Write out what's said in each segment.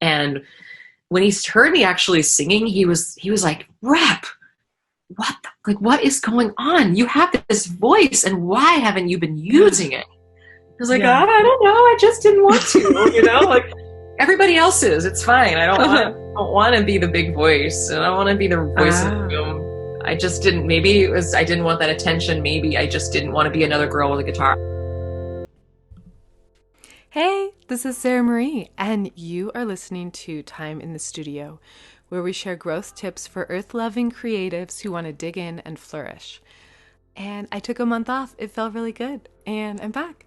And when he heard me actually singing, he was like, "Rep, what is going on? You have this voice, and why haven't you been using it?" I was like, Yeah. I don't know. I just didn't want to, like everybody else is. It's fine. I don't want to be the big voice. And I don't want to be the voice of the room. I just didn't. Maybe it was I didn't want that attention. Maybe I just didn't want to be another girl with a guitar. Hey, this is Sarah Marie, and you are listening to Time in the Studio, where we share growth tips for earth-loving creatives who want to dig in and flourish. And I took a month off. It felt really good, and I'm back.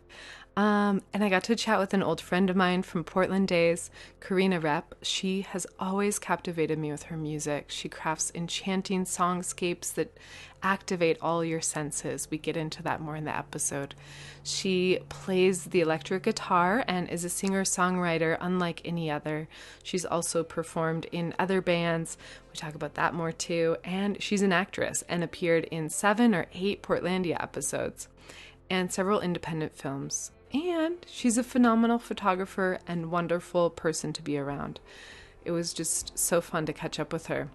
And I got to chat with an old friend of mine from Portland days, Karina Rep. She has always captivated me with her music. She crafts enchanting songscapes that activate all your senses. We get into that more in the episode. She plays the electric guitar and is a singer-songwriter unlike any other. She's also performed in other bands. We talk about that more too. And she's an actress and appeared in 7 or 8 Portlandia episodes and several independent films. And she's a phenomenal photographer and wonderful person to be around. It was just so fun to catch up with her.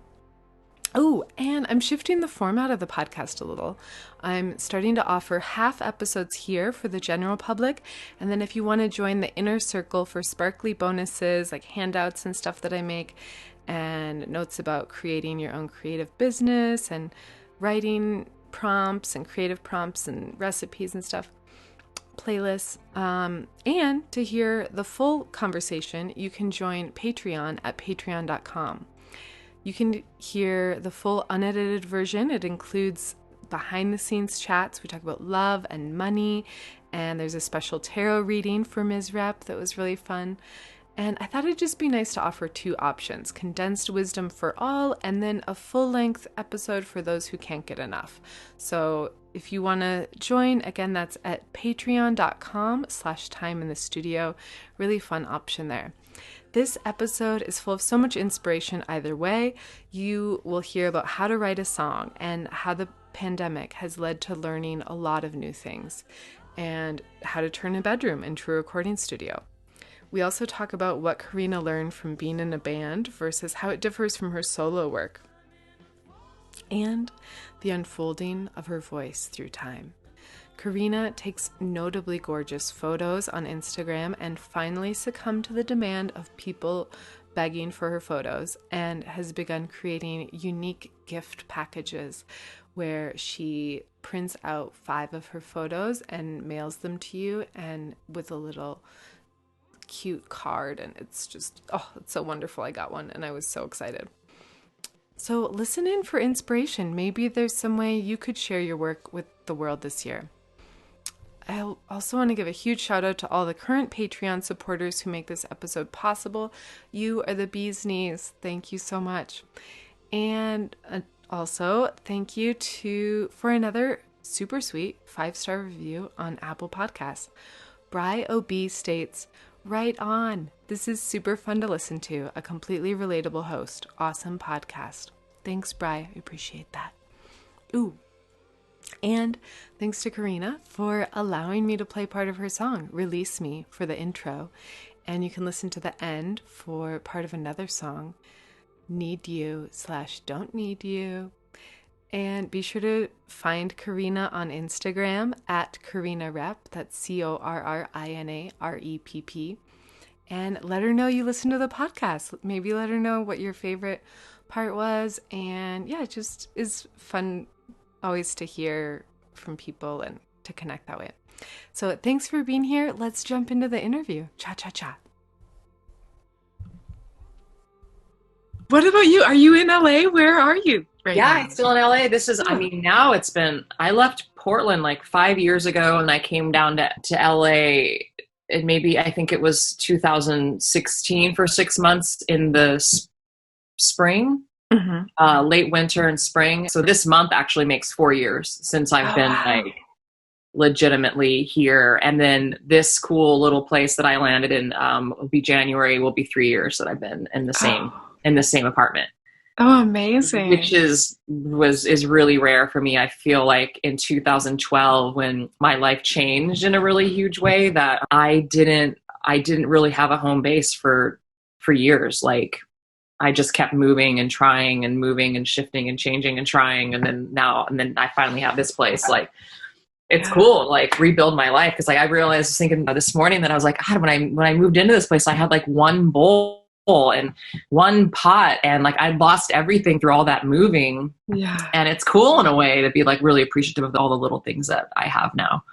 Oh, and I'm shifting the format of the podcast a little. I'm starting to offer half episodes here for the general public. And then if you want to join the inner circle for sparkly bonuses like handouts and stuff that I make and notes about creating your own creative business and writing prompts and creative prompts and recipes and stuff, playlists, and to hear the full conversation, you can join Patreon at patreon.com. You can hear the full unedited version. It includes behind the scenes chats. We talk about love and money, and there's a special tarot reading for Ms. Rep that was really fun. And I thought it'd just be nice to offer 2 options: condensed wisdom for all, and then a full-length episode for those who can't get enough. So if you want to join, again, that's at patreon.com/timeinthestudio. Really fun option there. This episode is full of so much inspiration either way. You will hear about how to write a song and how the pandemic has led to learning a lot of new things, and how to turn a bedroom into a recording studio. We also talk about what Karina learned from being in a band versus how it differs from her solo work, and the unfolding of her voice through time. Karina takes notably gorgeous photos on Instagram and finally succumbed to the demand of people begging for her photos, and has begun creating unique gift packages where she prints out 5 of her photos and mails them to you, and with a little cute card, and it's just, it's so wonderful. I got one and I was so excited. So listen in for inspiration. Maybe there's some way you could share your work with the world this year. I also want to give a huge shout out to all the current Patreon supporters who make this episode possible. You are the bee's knees. Thank you so much. And also thank you for another super sweet 5-star review on Apple Podcasts. Bri OB states, "Right on. This is super fun to listen to. A completely relatable host. Awesome podcast." Thanks, Bri. I appreciate that. Ooh. And thanks to Karina for allowing me to play part of her song, Release Me, for the intro. And you can listen to the end for part of another song, Need You / Don't Need You. And be sure to find Karina on Instagram at Karina Rep. That's CORRINAREPP. And let her know you listen to the podcast. Maybe let her know what your favorite part was. And yeah, it just is fun always to hear from people and to connect that way. So thanks for being here. Let's jump into the interview. Cha-cha-cha. What about you? Are you in LA? Where are you right now? I'm still in LA. Now I left Portland like 5 years ago, and I came down to LA. And maybe I think it was 2016 for 6 months in the spring. Mm-hmm. Late winter and spring. So this month actually makes 4 years since I've been like legitimately here. And then this cool little place that I landed in will be January. Will be 3 years that I've been in the same apartment. Oh, amazing! Which is really rare for me. I feel like in 2012, when my life changed in a really huge way, that I didn't really have a home base for for years. Like I just kept moving and trying and moving and shifting and changing and trying. And then I finally have this place. Like, it's cool, like rebuild my life. Cause like I realized thinking this morning that I was like, God, when I moved into this place, I had like one bowl and one pot, and like I lost everything through all that moving. Yeah. And it's cool in a way to be like really appreciative of all the little things that I have now.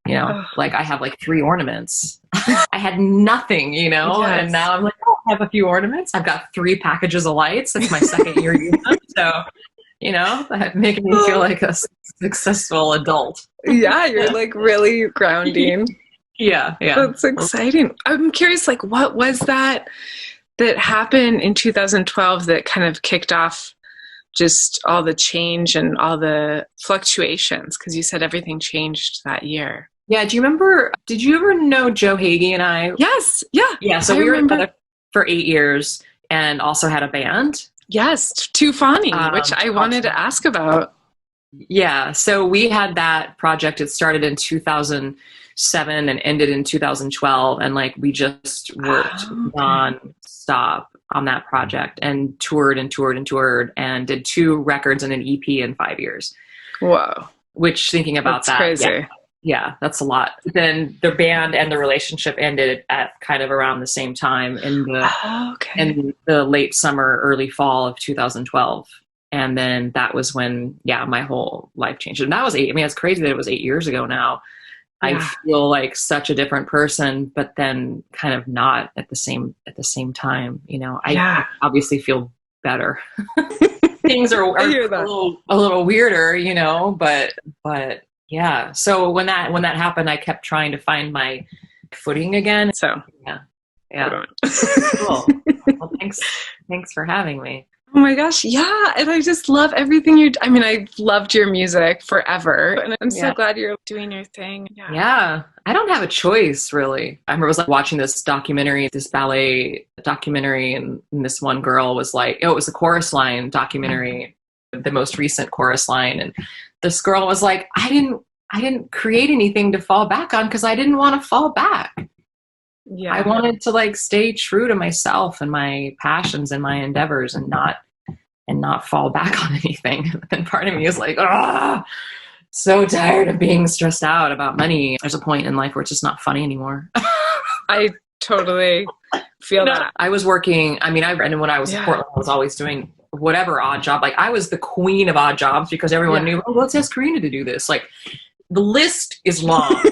You know, like I have like 3 ornaments. I had nothing, you know, and now I'm like, oh, I have a few ornaments. I've got 3 packages of lights. It's my second year using them. So, you know, that making me feel like a successful adult. Yeah, you're like really grounding. Yeah. That's exciting. I'm curious, like, what was that happened in 2012 that kind of kicked off just all the change and all the fluctuations? Because you said everything changed that year. Yeah. Did you ever know Joe Hagee and I? Yes. Yeah. Yeah. So we were together for 8 years and also had a band. Yes. Tufani, which I wanted to ask about. Yeah. So we had that project. It started in 2007 and ended in 2012. And like, we just worked non-stop on that project and toured and did 2 records and an EP in 5 years. Whoa. Which, thinking about that's crazy. Yeah, that's a lot. Then the band and the relationship ended at kind of around the same time in the late summer, early fall of 2012. And then that was when, my whole life changed. And that was it's crazy that it was 8 years ago now. Yeah. I feel like such a different person, but then kind of not at the same time, you know. I obviously feel better. Things are a little weirder, you know, but yeah. So when that happened, I kept trying to find my footing again. So yeah. Cool. Well, thanks for having me. Oh my gosh, yeah. And I just love everything I've loved your music forever. And I'm so glad you're doing your thing. Yeah. I don't have a choice, really. I remember watching this ballet documentary, and this one girl was like, it was a chorus line documentary, the most recent chorus line. And this girl was like, I didn't create anything to fall back on because I didn't want to fall back. Yeah. I wanted to like stay true to myself and my passions and my endeavors and not fall back on anything. And part of me is like, so tired of being stressed out about money. There's a point in life where it's just not funny anymore. I totally feel that. I was working, and when I was in Portland, I was always doing whatever odd job. Like I was the queen of odd jobs because everyone knew, let's ask Karina to do this. Like the list is long.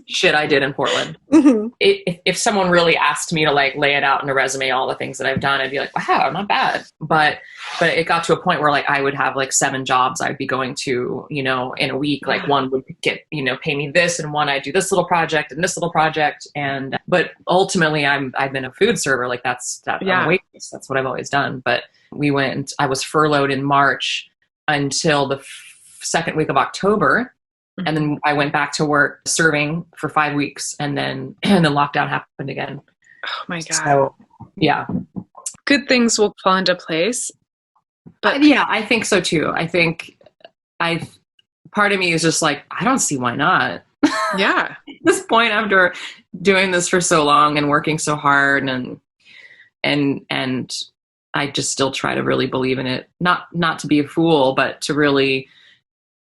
Shit I did in Portland. Mm-hmm. If someone really asked me to like lay it out in a resume, all the things that I've done, I'd be like, wow, not bad. But it got to a point where like I would have like 7 jobs I'd be going to, you know, in a week. Like one would get, you know, pay me this, and one I'd do this little project and this little project. But ultimately I've been a food server. Like I'm a waitress. That's what I've always done. But I was furloughed in March until the second week of October. And then I went back to work serving for 5 weeks, and then lockdown happened again. Oh my God. So, yeah. Good things will fall into place. But yeah, I think so too. I think part of me is just like, I don't see why not. Yeah. At this point, after doing this for so long and working so hard and I just still try to really believe in it. Not to be a fool, but to really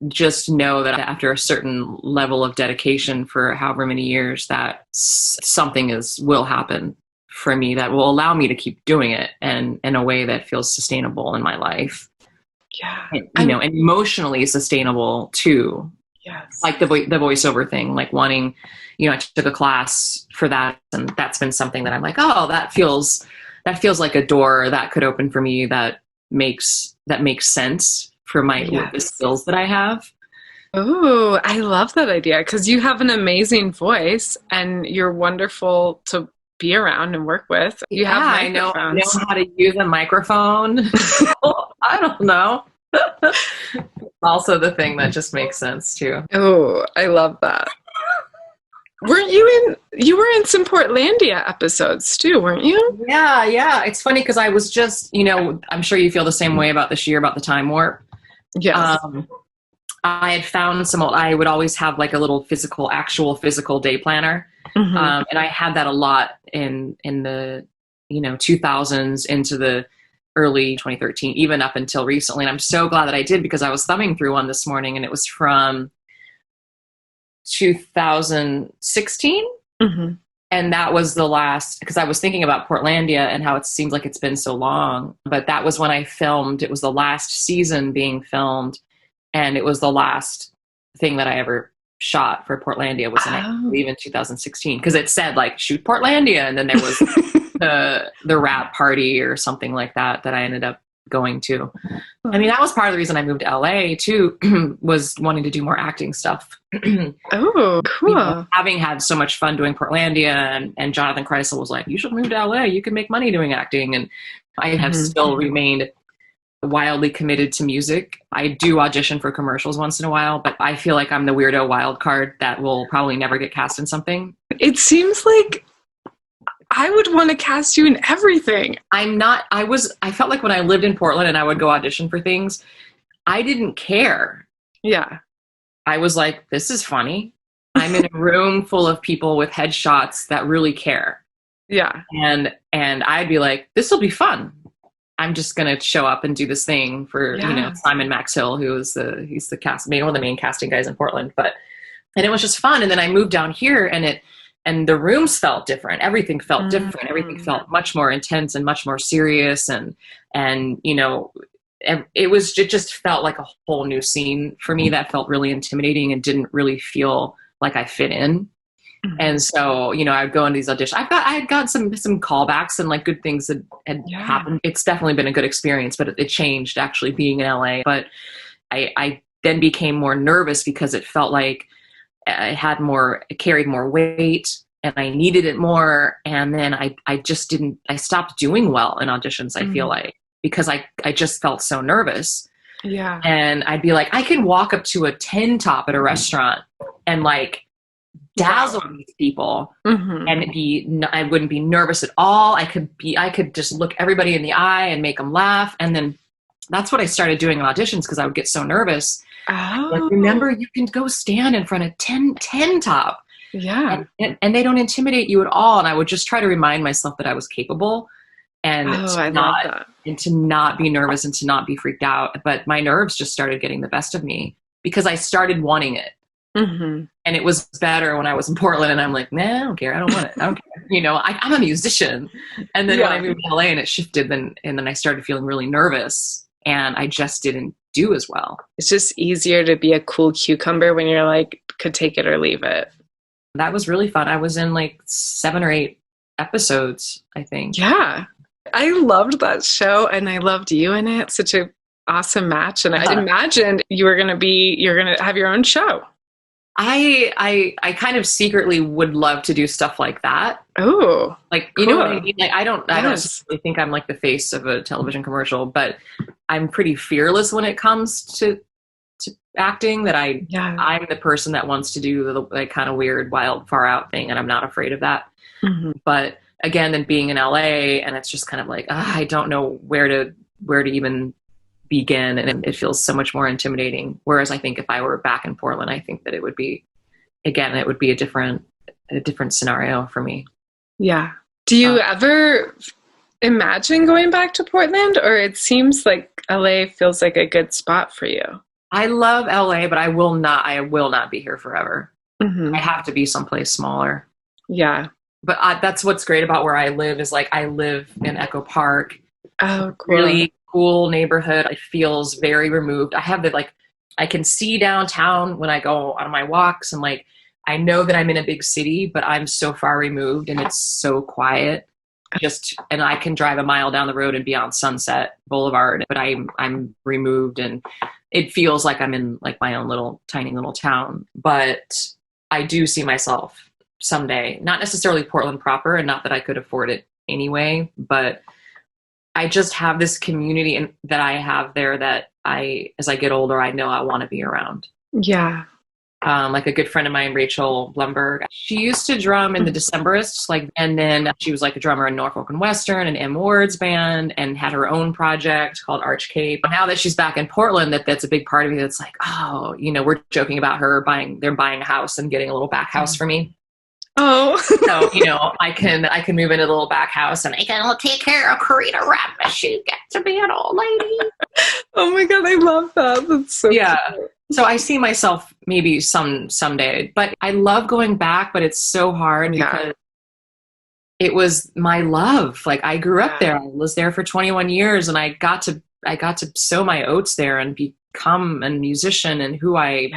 just know that after a certain level of dedication for however many years, that something will happen for me that will allow me to keep doing it and in a way that feels sustainable in my life. Yeah. And, and emotionally sustainable too. Yes. Like the voiceover thing, like wanting, I took a class for that, and that's been something that I'm like, oh, that feels like a door that could open for me that makes sense for the skills that I have. Oh, I love that idea, because you have an amazing voice and you're wonderful to be around and work with. You have microphones. I know how to use a microphone. I don't know. Also the thing that just makes sense too. Oh, I love that. You were in some Portlandia episodes too, weren't you? Yeah. It's funny because I was just, I'm sure you feel the same way about this year, about the time warp. Yes. I had found I would always have like a little actual physical day planner. Mm-hmm. And I had that a lot in the 2000s into the early 2013, even up until recently. And I'm so glad that I did, because I was thumbing through one this morning and it was from 2016. Mm-hmm. And that was the last, because I was thinking about Portlandia and how it seems like it's been so long, but that was when I filmed. It was the last season being filmed, and it was the last thing that I ever shot for Portlandia was I believe in 2016, because it said like shoot Portlandia, and then there was the rap party or something like that I ended up going to. I mean, that was part of the reason I moved to LA too, was wanting to do more acting stuff. Oh, cool. Having had so much fun doing Portlandia, and Jonathan Kreisel was like, you should move to LA, you can make money doing acting. And I have still remained wildly committed to music. I do audition for commercials once in a while, but I feel like I'm the weirdo wild card that will probably never get cast in something. It seems like I would want to cast you in everything. I felt like when I lived in Portland and I would go audition for things, I didn't care. Yeah. I was like, this is funny. I'm in a room full of people with headshots that really care. Yeah. And I'd be like, this will be fun. I'm just going to show up and do this thing for, Simon Max Hill, he's the one of the main casting guys in Portland. And it was just fun. And then I moved down here, and the rooms felt different. Everything felt different. Everything felt much more intense and much more serious. And it just felt like a whole new scene for me that felt really intimidating and didn't really feel like I fit in. And so, I'd go into these auditions. I had got some callbacks and like good things that had happened. It's definitely been a good experience, but it changed actually being in LA. But I then became more nervous because it felt like it carried more weight and I needed it more. And then I stopped doing well in auditions, I feel like, because I just felt so nervous. Yeah. And I'd be like, I can walk up to a 10 top at a restaurant and like dazzle these people and I wouldn't be nervous at all. I could just look everybody in the eye and make them laugh. And then that's what I started doing in auditions, because I would get so nervous. Oh. Like, remember, you can go stand in front of 10 top. Yeah. And they don't intimidate you at all. And I would just try to remind myself that I was capable and to not be nervous and to not be freaked out. But my nerves just started getting the best of me because I started wanting it. Mm-hmm. And it was better when I was in Portland, and I'm like, nah, I don't care. I don't want it. I don't care. I'm a musician. And then when I moved to LA and it shifted, and then I started feeling really nervous, and I just didn't do as well. It's just easier to be a cool cucumber when you're like, could take it or leave it. That was really fun. I was in like 7 or 8 episodes, I think. Yeah. I loved that show, and I loved you in it. Such an awesome match. And I imagined you're going to have your own show. I kind of secretly would love to do stuff like that. Oh, like, you know what I mean? Like, I don't really think I'm like the face of a television commercial, but I'm pretty fearless when it comes to acting, that I'm the person that wants to do the like kind of weird, wild, far out thing. And I'm not afraid of that. Mm-hmm. But again, then being in LA, and it's just kind of like, I don't know where to even begin, and it feels so much more intimidating. Whereas I think if I were back in Portland, I think that it would be a different scenario for me. Yeah. Do you ever imagine going back to Portland, or it seems like LA feels like a good spot for you? I love LA, but I will not be here forever. Mm-hmm. I have to be someplace smaller. Yeah. But that's what's great about where I live, is like I live in Echo Park. Oh, cool. Really cool neighborhood. It feels very removed. I have I can see downtown when I go on my walks, and like I know that I'm in a big city, but I'm so far removed and it's so quiet. And I can drive a mile down the road and be on Sunset Boulevard, but I'm removed, and it feels like I'm in like my own tiny little town. But I do see myself someday, not necessarily Portland proper, and not that I could afford it anyway, but I just have this community that I have there that as I get older, I know I want to be around. Yeah. Like a good friend of mine, Rachel Blumberg, she used to drum in the Decemberists, and then she was like a drummer in Norfolk and Western and M Ward's band, and had her own project called Arch Cape. Now that she's back in Portland, that's a big part of me that's like, we're joking about they're buying a house and getting a little back house for me. Oh. So, I can move into the little back house and I can take care of Karina Ratma. She gets to be an old lady. Oh my God, I love that. That's so Yeah. cute. So I see myself maybe someday, but I love going back, but it's so hard because it was my love. Like I grew up there. I was there for 21 years and I got to sow my oats there and become a musician and who I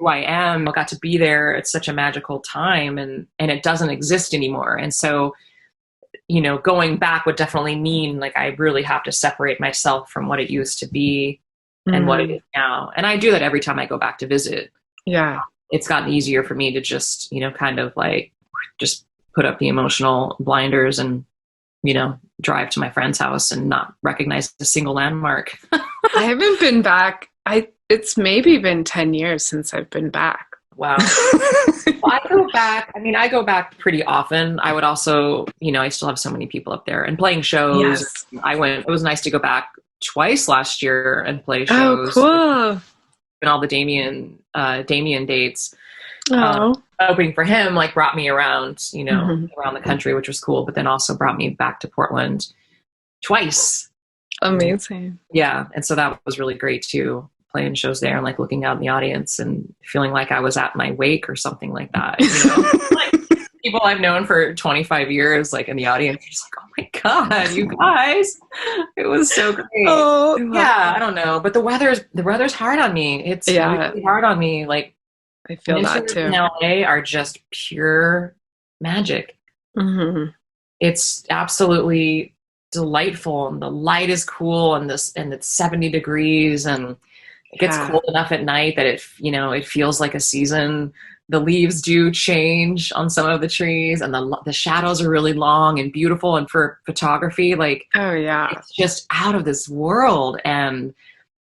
am. I got to be there at such a magical time and it doesn't exist anymore. And so, going back would definitely mean like I really have to separate myself from what it used to be and what it is now. And I do that every time I go back to visit. Yeah. It's gotten easier for me to just, kind of like just put up the emotional blinders and, drive to my friend's house and not recognize a single landmark. I haven't been back. It's maybe been 10 years since I've been back. Wow. Well, I go back pretty often. I would also, I still have so many people up there and playing shows. Yes. It was nice to go back twice last year and play shows. Oh, cool. And all the Damien dates. Oh. Opening for him like brought me around, around the country, which was cool, but then also brought me back to Portland twice. Amazing. Yeah. And so that was really great too, playing shows there and like looking out in the audience and feeling like I was at my wake or something like that. Like people I've known for 25 years, like in the audience, you're just like, oh my God, you guys, it was so great. Oh, yeah. I don't know, but the weather's hard on me. It's really hard on me. Like, I feel that too. In LA are just pure magic. Mm-hmm. It's absolutely delightful, and the light is cool, and it's 70 degrees, and it gets cold enough at night that it feels like a season. The leaves do change on some of the trees, and the shadows are really long and beautiful. And for photography, like it's just out of this world. And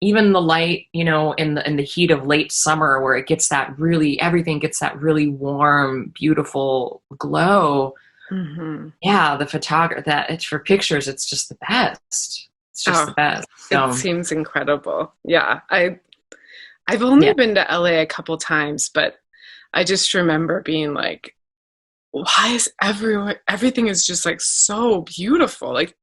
even the light, in the heat of late summer where it gets everything gets that really warm, beautiful glow. Mm-hmm. Yeah. The photography it's for pictures. It's just the best. It's just the best. So. It seems incredible. Yeah. I've only been to LA a couple times, but I just remember being like, why is everything is just like so beautiful. Like,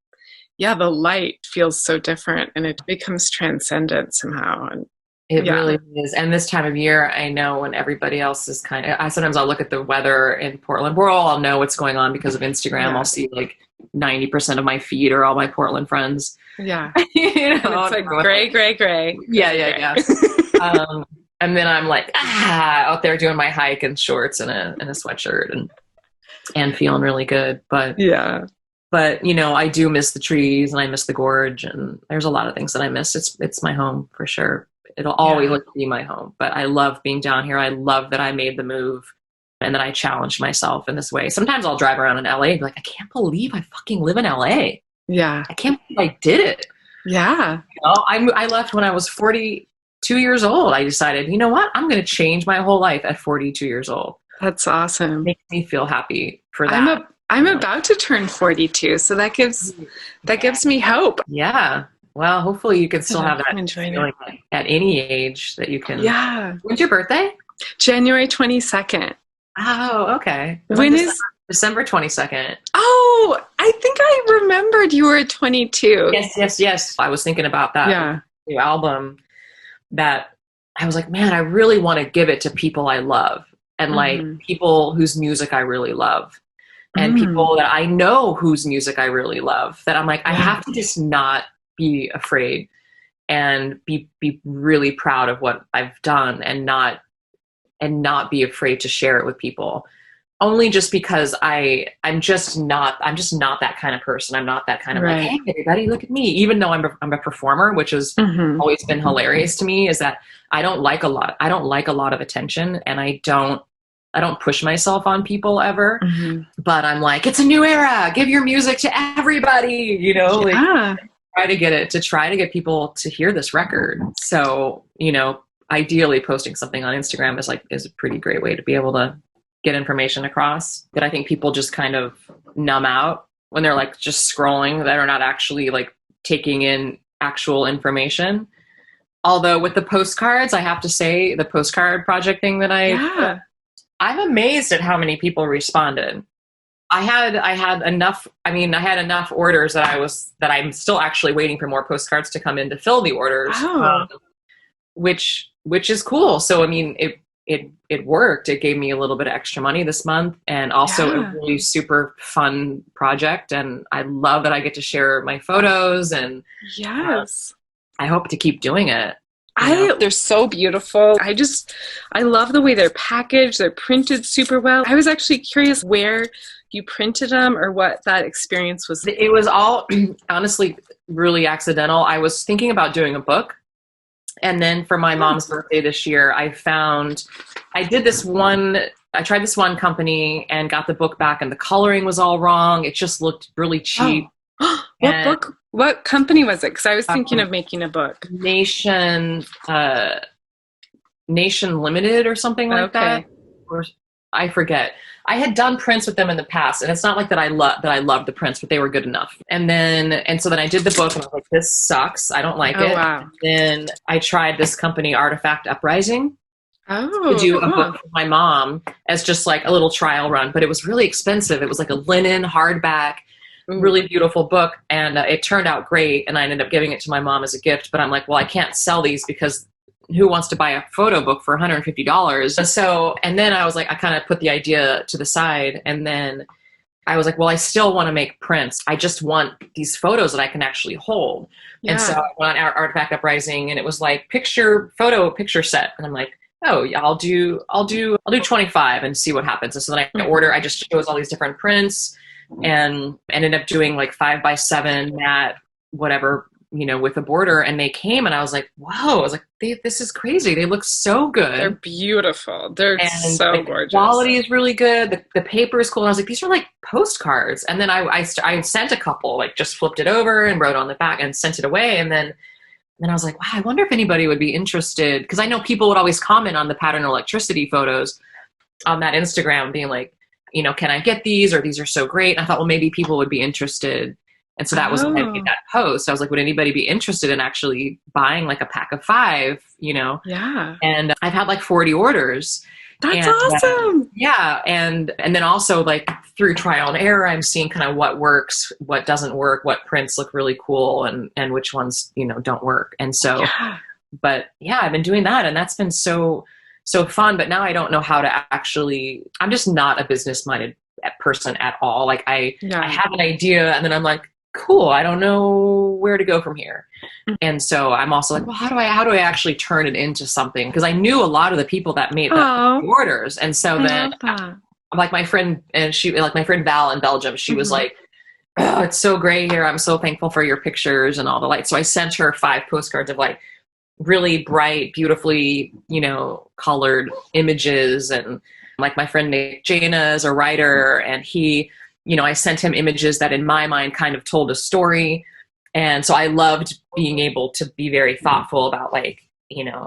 yeah, the light feels so different and it becomes transcendent somehow. And it really is. And this time of year, I know when everybody else is sometimes I'll look at the weather in Portland. I'll know what's going on because of Instagram. I'll see like 90% of my feed are all my Portland friends. Yeah. It's like gray. Yeah. And then I'm like, out there doing my hike in shorts and a sweatshirt and feeling really good. But I do miss the trees and I miss the gorge, and there's a lot of things that I miss. It's my home for sure. It'll always be my home, but I love being down here. I love that I made the move and that I challenged myself in this way. Sometimes I'll drive around in LA and be like, I can't believe I fucking live in LA. Yeah. I can't believe I did it. Yeah. I left when I was 42 years old. I decided, you know what? I'm going to change my whole life at 42 years old. That's awesome. It makes me feel happy for that. I'm about to turn 42, so that gives me hope. Yeah. Well, hopefully you can still have that feeling at any age that you can. Yeah. When's your birthday? January 22nd. Oh, okay. When is December 22nd? Oh, I think I remembered you were 22. Yes. I was thinking about that new album that I was like, man, I really want to give it to people I love and like people whose music I really love. And people that I know whose music I really love, that I'm like, I have to just not be afraid and be really proud of what I've done and not be afraid to share it with people. Only just because I'm just not that kind of person. I'm not that kind of like, hey, everybody, look at me. Even though I'm a performer, which has always been hilarious to me, is that I don't like a lot of attention, and I don't push myself on people ever, but I'm like, it's a new era. Give your music to everybody, like try to get people to hear this record. So, ideally posting something on Instagram is a pretty great way to be able to get information across. But I think people just kind of numb out when they're like just scrolling, that are not actually like taking in actual information. Although with the postcards, I have to say the postcard project thing that I'm amazed at how many people responded. I had enough. I mean, I had enough orders that I'm still actually waiting for more postcards to come in to fill the orders, Oh, which is cool. So I mean, it worked. It gave me a little bit of extra money this month, and also a yeah. really super fun project. And I love that I get to share my photos, and Yes. I hope to keep doing it. You know? They're so beautiful. I love the way they're packaged. They're printed super well. I was actually curious where you printed them or what that experience was. It was all honestly really accidental. I was thinking about doing a book. And then for my mom's birthday this year, I tried this one company and got the book back, and the coloring was all wrong. It just looked really cheap. Oh. What company was it? Because I was thinking of making a book. Nation Limited or something like that. Or I forget. I had done prints with them in the past, and it's not like that I loved the prints, but they were good enough. And so then I did the book, and I was like, this sucks. I don't like it. Wow. And then I tried this company, Artifact Uprising, to do a book for my mom as just like a little trial run, but it was really expensive. It was like a linen hardback, really beautiful book, and it turned out great, and I ended up giving it to my mom as a gift. But I'm like, well, I can't sell these because who wants to buy a photo book for $150? So, and then I was like, I kind of put the idea to the side, and then I was like, well, I still want to make prints. I just want these photos that I can actually hold. Yeah. And so I went on Artifact Uprising, and it was like picture set, and I'm like, oh yeah, I'll do 25 and see what happens. And so then I just chose all these different prints, and ended up doing like 5x7 matte, whatever, with a border, and they came, and I was like, whoa, I was like, this is crazy. They look so good. They're beautiful. They're so gorgeous. The quality is really good. The paper is cool. And I was like, these are like postcards. And then I sent a couple, like just flipped it over and wrote on the back and sent it away. And then I was like, wow, I wonder if anybody would be interested. Because I know people would always comment on the pattern electricity photos on that Instagram being like, can I get these? Or these are so great. And I thought, well, maybe people would be interested. And so that was when I made that post. I was like, would anybody be interested in actually buying like a pack of 5, Yeah. And I've had like 40 orders. That's awesome. Yeah. And then also like through trial and error, I'm seeing kind of what works, what doesn't work, what prints look really cool, and which ones, don't work. And so, but yeah, I've been doing that, and that's been so fun. But now I don't know how to I'm just not a business-minded person at all. Like I have an idea, and then I'm like, cool, I don't know where to go from here. And so I'm also like, well, how do I actually turn it into something? Because I knew a lot of the people that made the orders. And so then like my friend, and my friend Val in Belgium, she was like, oh, it's so great here. I'm so thankful for your pictures and all the lights. So I sent her 5 postcards of like really bright, beautifully, colored images. And like my friend Nick Jana is a writer, and he, I sent him images that in my mind kind of told a story. And so I loved being able to be very thoughtful about like,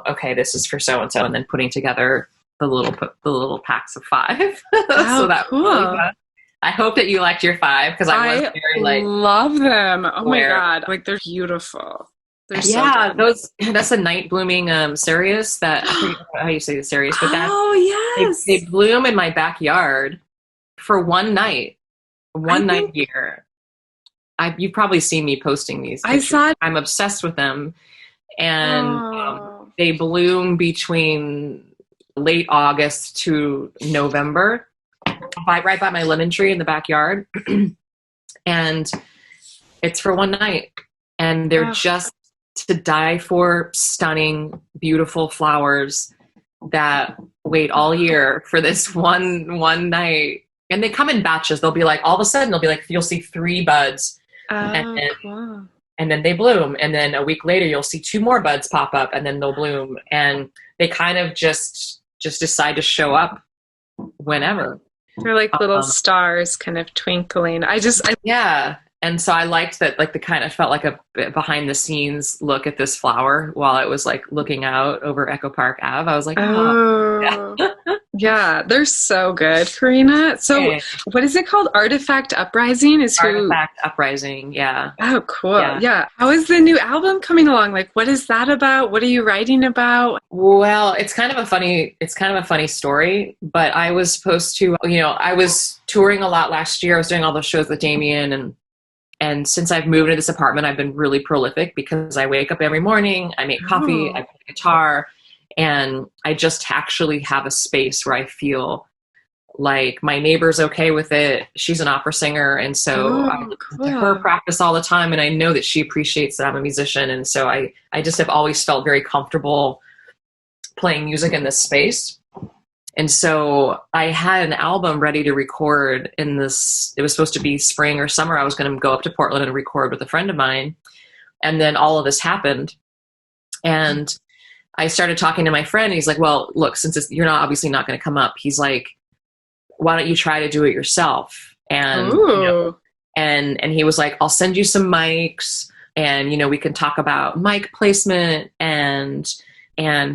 okay, this is for so-and-so, and then putting together the little packs of 5. So that was really fun. I hope that you liked your 5, because I was very like, love them. Oh my God. Like they're beautiful. They're that's a night blooming cereus that, I forget how you say the cereus, but yes. They bloom in my backyard for one night. Night here. You've probably seen me posting these pictures. I saw it. I'm obsessed with them, and they bloom between late August to November, right by my lemon tree in the backyard. And it's for one night, and they're just to die for, stunning, beautiful flowers that wait all year for this one night. And they come in batches. They'll be like, all of a sudden, you'll see 3 buds, and then they bloom. And then a week later, you'll see 2 more buds pop up, and then they'll bloom. And they kind of just decide to show up whenever. They're like little stars kind of twinkling. Yeah. And so I liked that, like, the kind of felt like a behind the scenes look at this flower while it was like looking out over Echo Park Ave. I was like, oh. Yeah. Yeah, they're so good, Karina. So Okay. what is it called? Artifact Uprising is who? Artifact Uprising. Yeah. Oh, cool. Yeah. Yeah. How is the new album coming along? Like, what is that about? What are you writing about? Well, it's kind of a funny story, but I was supposed to, I was touring a lot last year. I was doing all those shows with Damien, and since I've moved into this apartment, I've been really prolific because I wake up every morning, I make coffee, I Oh, play guitar, and I just actually have a space where I feel like my neighbor's okay with it. She's an opera singer, and so I oh, listen to her cool. practice all the time, and I know that she appreciates that I'm a musician, and so I just have always felt very comfortable playing music in this space. And so I had an album ready to record in this, it was supposed to be spring or summer. I was going to go up to Portland and record with a friend of mine. And then all of this happened. And I started talking to my friend. And he's like, well, look, since you're not obviously not going to come up, he's like, why don't you try to do it yourself? And, Ooh. and he was like, I'll send you some mics and, we can talk about mic placement and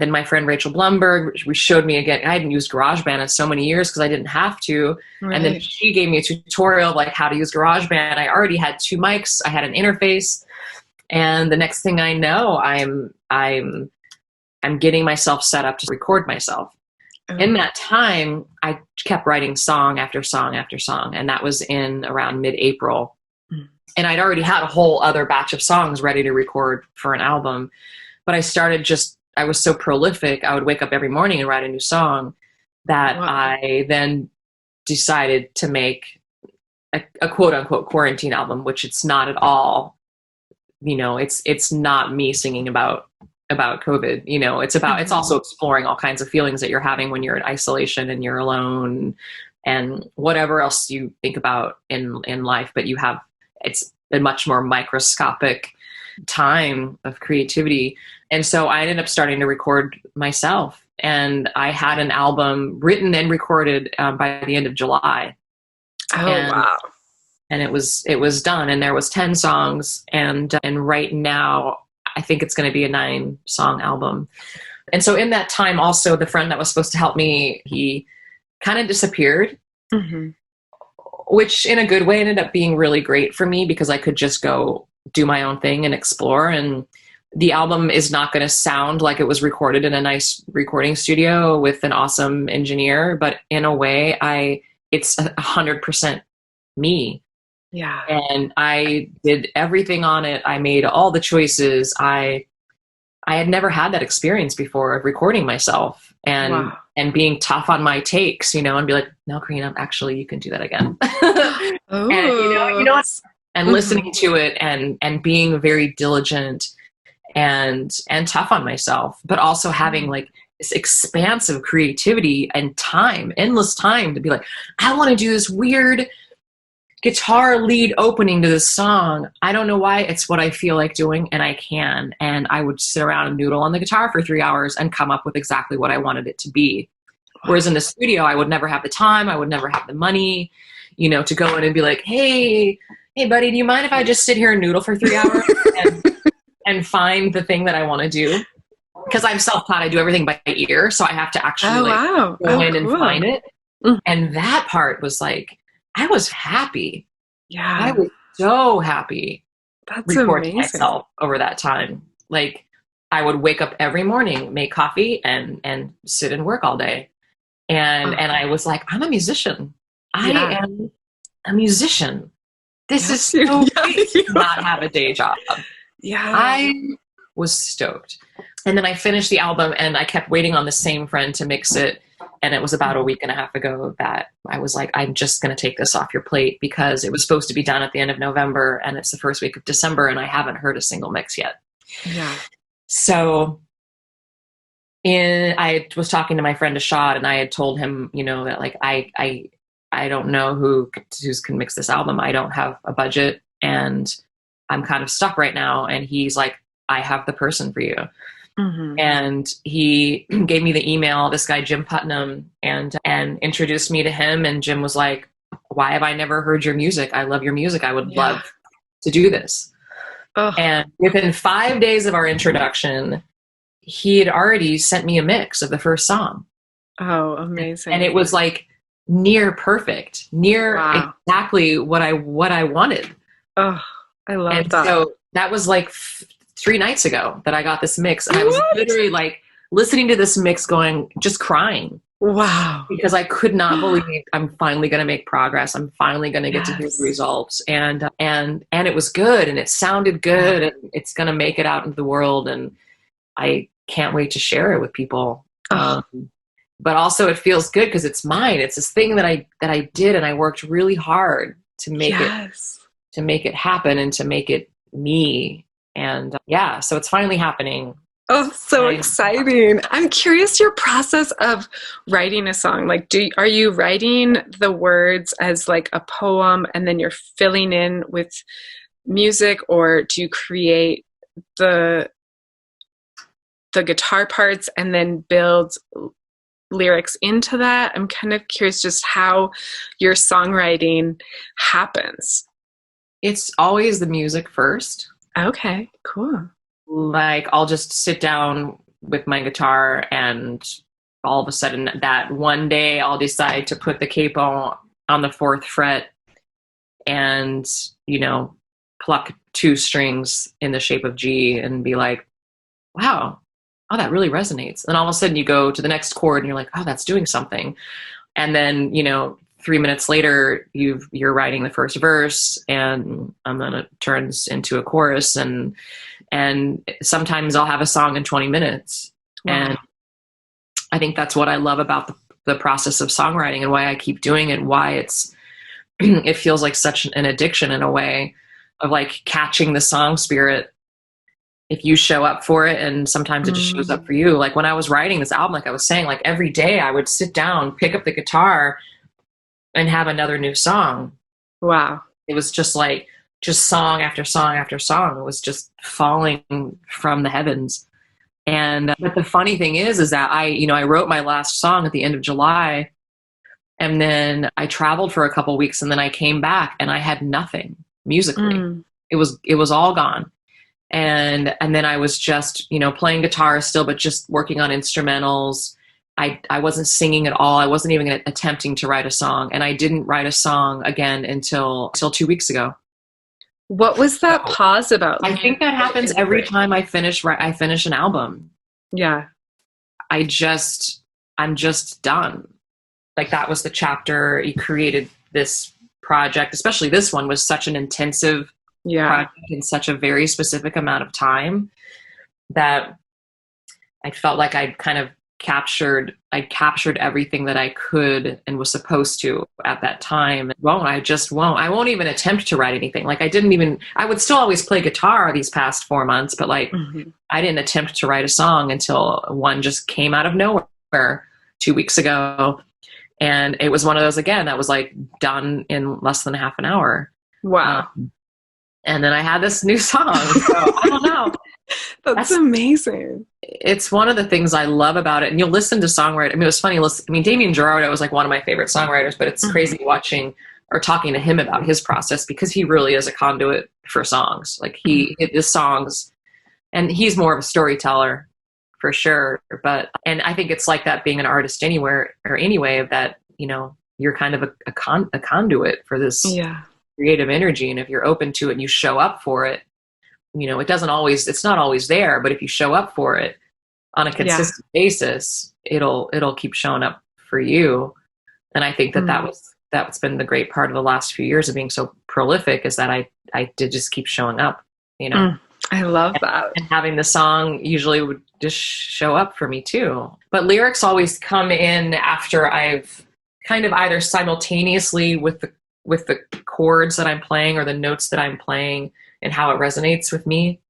then my friend Rachel Blumberg showed me again. I hadn't used GarageBand in so many years because I didn't have to. Right. And then she gave me a tutorial of like how to use GarageBand. I already had 2 mics. I had an interface. And the next thing I know, I'm getting myself set up to record myself. Oh. In that time, I kept writing song after song after song. And that was in around mid-April. And I'd already had a whole other batch of songs ready to record for an album. But I was so prolific, I would wake up every morning and write a new song that Wow. I then decided to make a quote unquote quarantine album, which it's not at all. It's not me singing about COVID. It's also exploring all kinds of feelings that you're having when you're in isolation and you're alone and whatever else you think about in life, but it's a much more microscopic time of creativity. And so I ended up starting to record myself. And I had an album written and recorded by the end of July. Oh, and, wow. And it was done. And there was 10 songs. And right now, I think it's going to be a 9-song album. And so in that time, also, the friend that was supposed to help me, he kind of disappeared. Mm-hmm. Which in a good way ended up being really great for me because I could just go do my own thing and explore. And the album is not going to sound like it was recorded in a nice recording studio with an awesome engineer, but in a way, it's 100% me. Yeah. And I did everything on it. I made all the choices. I had never had that experience before of recording myself and being tough on my takes, and be like, no, Karina, actually, you can do that again. Oh. And, and listening to it and being very diligent and tough on myself, but also having like this expansive creativity and time, endless time to be like, I want to do this weird guitar lead opening to this song. I don't know why. It's what I feel like doing, and I can. And I would sit around and noodle on the guitar for 3 hours and come up with exactly what I wanted it to be. Whereas in the studio, I would never have the time. I would never have the money, to go in and be like, hey, buddy, do you mind if I just sit here and noodle for 3 hours and find the thing that I want to do? Because I'm self-taught. I do everything by ear. So I have to actually go in and find it. Mm. And that part was like, I was happy. Yeah. I was so happy That's recording amazing. myself over that time. Like I would wake up every morning, make coffee and sit and work all day. And I was like, I'm a musician. I am a musician. This is so great to not have a day job. Yeah. I was stoked. And then I finished the album and I kept waiting on the same friend to mix it. And it was about a week and a half ago that I was like, I'm just going to take this off your plate because it was supposed to be done at the end of November and it's the first week of December and I haven't heard a single mix yet. Yeah. So I was talking to my friend Ashad and I had told him, that like, I don't know who can mix this album. I don't have a budget and I'm kind of stuck right now. And he's like, I have the person for you. Mm-hmm. And he gave me the email, this guy, Jim Putnam, and introduced me to him. And Jim was like, why have I never heard your music? I love your music. I would love to do this. Oh. And within 5 days of our introduction, he had already sent me a mix of the first song. Oh, amazing. And it was like near perfect, near Wow. exactly what I wanted. Oh, I love And that. so that was like 3 nights ago that I got this mix. And I was What? literally like listening to this mix going, just crying Wow. because I could not believe I'm finally going to make progress. I'm finally going to get to hear Yes. the results. And it was good and it sounded good and it's going to make it out into the world. And I can't wait to share it with people. Oh. But also it feels good because it's mine. It's this thing that I did and I worked really hard to make Yes. it happen and to make it me. And yeah, so it's finally happening. Oh, so Right. exciting. I'm curious your process of writing a song. Like, are you writing the words as like a poem and then you're filling in with music, or do you create the guitar parts and then build lyrics into that? I'm kind of curious just how your songwriting happens. It's always the music first. Okay, cool. Like I'll just sit down with my guitar and all of a sudden that one day I'll decide to put the capo on the fourth fret and, pluck two strings in the shape of G and be like, wow, oh, that really resonates. And all of a sudden you go to the next chord and you're like, oh, that's doing something. And then, 3 minutes later, you're writing the first verse and then it turns into a chorus and sometimes I'll have a song in 20 minutes. Wow. And I think that's what I love about the process of songwriting and why I keep doing it, why it feels like such an addiction in a way of like catching the song spirit if you show up for it. And sometimes it just shows up for you. Like when I was writing this album, like I was saying, like every day I would sit down, pick up the guitar and have another new song. Wow. It was just song after song after song. It was just falling from the heavens. And but the funny thing is that I wrote my last song at the end of July, and then I traveled for a couple weeks, and then I came back and I had nothing musically. It was all gone. And then I was just playing guitar still, but just working on instrumentals. I wasn't singing at all. I wasn't even attempting to write a song, and I didn't write a song again until 2 weeks ago. What was that pause about? I think that happens every time I finish an album. Yeah. I'm just done. Like that was the chapter. You created this project, especially this one was such an intensive project in such a very specific amount of time that I felt like I'd captured everything that I could and was supposed to at that time. I won't even attempt to write anything. Like I would still always play guitar these past 4 months, but like I didn't attempt to write a song until one just came out of nowhere 2 weeks ago. And it was one of those again, that was like done in less than half an hour. Wow. And then I had this new song. So I don't know. That's amazing. It's one of the things I love about it. And you'll listen to songwriting. I mean, it was funny. Damien Gerardo was like one of my favorite songwriters, but it's crazy watching or talking to him about his process because he really is a conduit for songs. Like his songs, and he's more of a storyteller for sure. And I think it's like that being an artist anywhere or anyway of that, you're kind of a conduit for this creative energy. And if you're open to it and you show up for it, it's not always there, but if you show up for it on a consistent basis, it'll keep showing up for you. And I think that's been the great part of the last few years of being so prolific is that I did just keep showing up, I love that. And having the song usually would just show up for me too. But lyrics always come in after I've kind of either simultaneously with the chords that I'm playing or the notes that I'm playing and how it resonates with me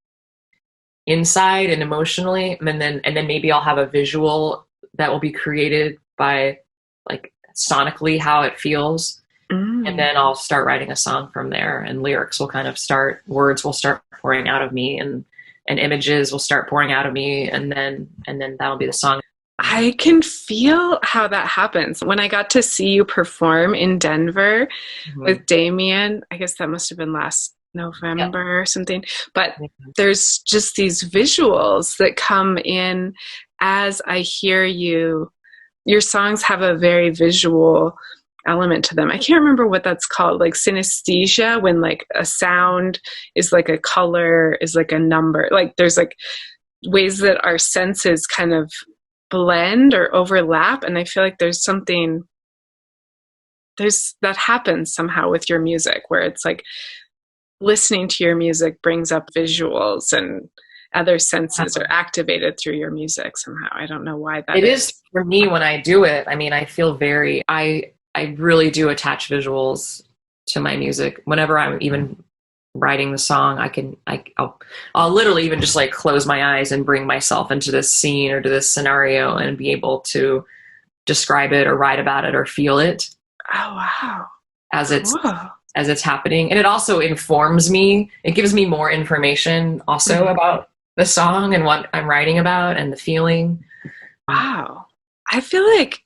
inside and emotionally. And then maybe I'll have a visual that will be created by like sonically how it feels. And then I'll start writing a song from there, and lyrics will words will start pouring out of me, and images will start pouring out of me. And then that'll be the song. I can feel how that happens. When I got to see you perform in Denver with Damien, I guess that must have been last November or something, but there's just these visuals that come in as I hear you your songs have a very visual element to them. I can't remember what that's called, like synesthesia, when like a sound is like a color, is like a number. Like there's like ways that our senses kind of blend or overlap. And I feel like there's something that happens somehow with your music, where it's like listening to your music brings up visuals and other senses are activated through your music somehow. I don't know why that is for me when I do it. I mean, I feel I really do attach visuals to my music. Whenever I'm even writing the song, I'll literally even just like close my eyes and bring myself into this scene or to this scenario and be able to describe it or write about it or feel it. Oh, wow. As it's happening. And it also informs me. It gives me more information also about the song and what I'm writing about and the feeling. Wow. I feel like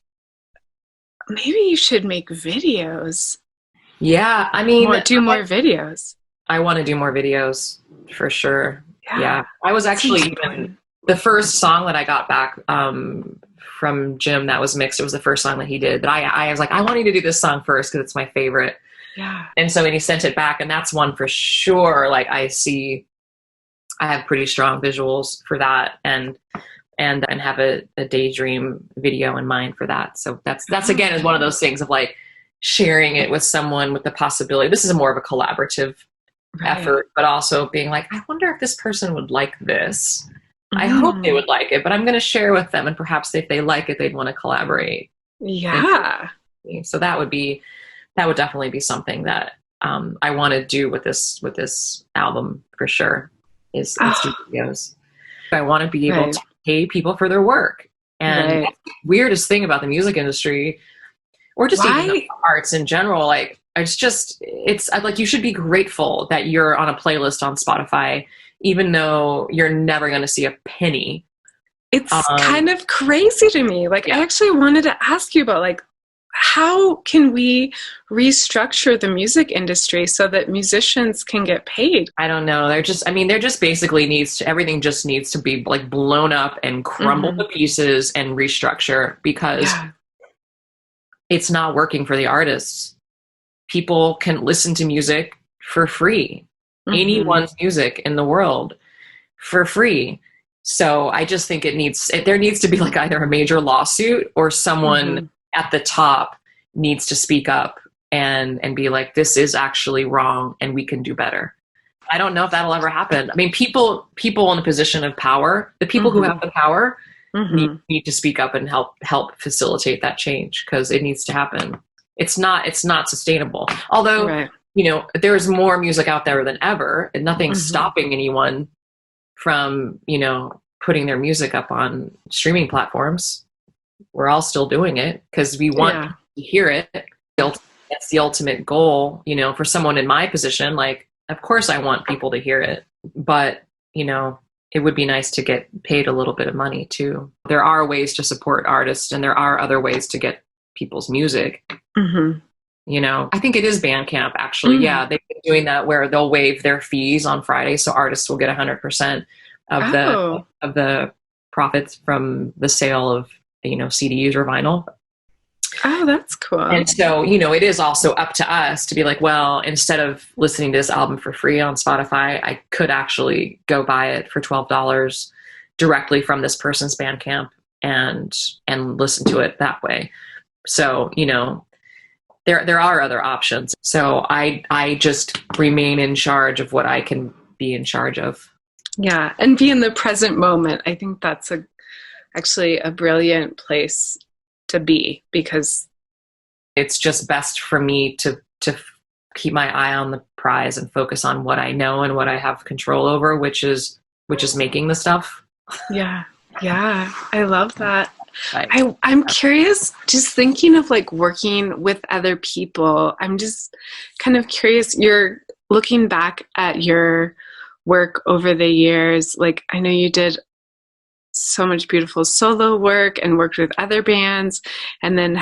maybe you should make videos. Yeah. I mean, do more videos. I want to do more videos for sure. Yeah. I was actually even the first song that I got back from Jim that was mixed. It was the first song that he did that I was like, I want you to do this song first because it's my favorite. Yeah. And so when he sent it back, and that's one for sure, like I have pretty strong visuals for that and have a daydream video in mind for that. So that's again is one of those things of like sharing it with someone with the possibility. This is more of a collaborative effort, but also being like, I wonder if this person would like this. I hope they would like it, but I'm going to share with them, and perhaps if they like it, they'd want to collaborate. Yeah. So that would definitely be something that I want to do with this album for sure. Is do videos. I want to be able to pay people for their work, and that's the weirdest thing about the music industry, or just even the arts in general. Like it's like you should be grateful that you're on a playlist on Spotify, even though you're never going to see a penny. It's kind of crazy to me. Like I actually wanted to ask you about like, how can we restructure the music industry so that musicians can get paid? I don't know. There just basically everything just needs to be like blown up and crumble to pieces and restructure, because it's not working for the artists. People can listen to music for free, anyone's music in the world for free. So I just think there needs to be like either a major lawsuit or someone at the top needs to speak up and be like, this is actually wrong and we can do better. I don't know if that'll ever happen. I mean, people in a position of power, the people who have the power need to speak up and help facilitate that change, because it needs to happen. It's not sustainable. Although, there's more music out there than ever, and nothing's stopping anyone from, putting their music up on streaming platforms. We're all still doing it because we want to hear it. That's the ultimate goal, for someone in my position. Like, of course I want people to hear it, but, it would be nice to get paid a little bit of money too. There are ways to support artists, and there are other ways to get people's music. I think it is Bandcamp actually. Yeah. They've been doing that where they'll waive their fees on Friday. So artists will get 100% of the profits from the sale of, CDs or vinyl. Oh, that's cool. And so, it is also up to us to be like, well, instead of listening to this album for free on Spotify, I could actually go buy it for $12 directly from this person's Bandcamp and listen to it that way. So, there are other options. So I just remain in charge of what I can be in charge of. Yeah. And be in the present moment. I think that's actually a brilliant place to be, because it's just best for me to keep my eye on the prize and focus on what I know and what I have control over, which is making the stuff. Yeah. I love that. I'm curious, just thinking of like working with other people. I'm just kind of curious, you're looking back at your work over the years. Like, I know you did so much beautiful solo work and worked with other bands, and then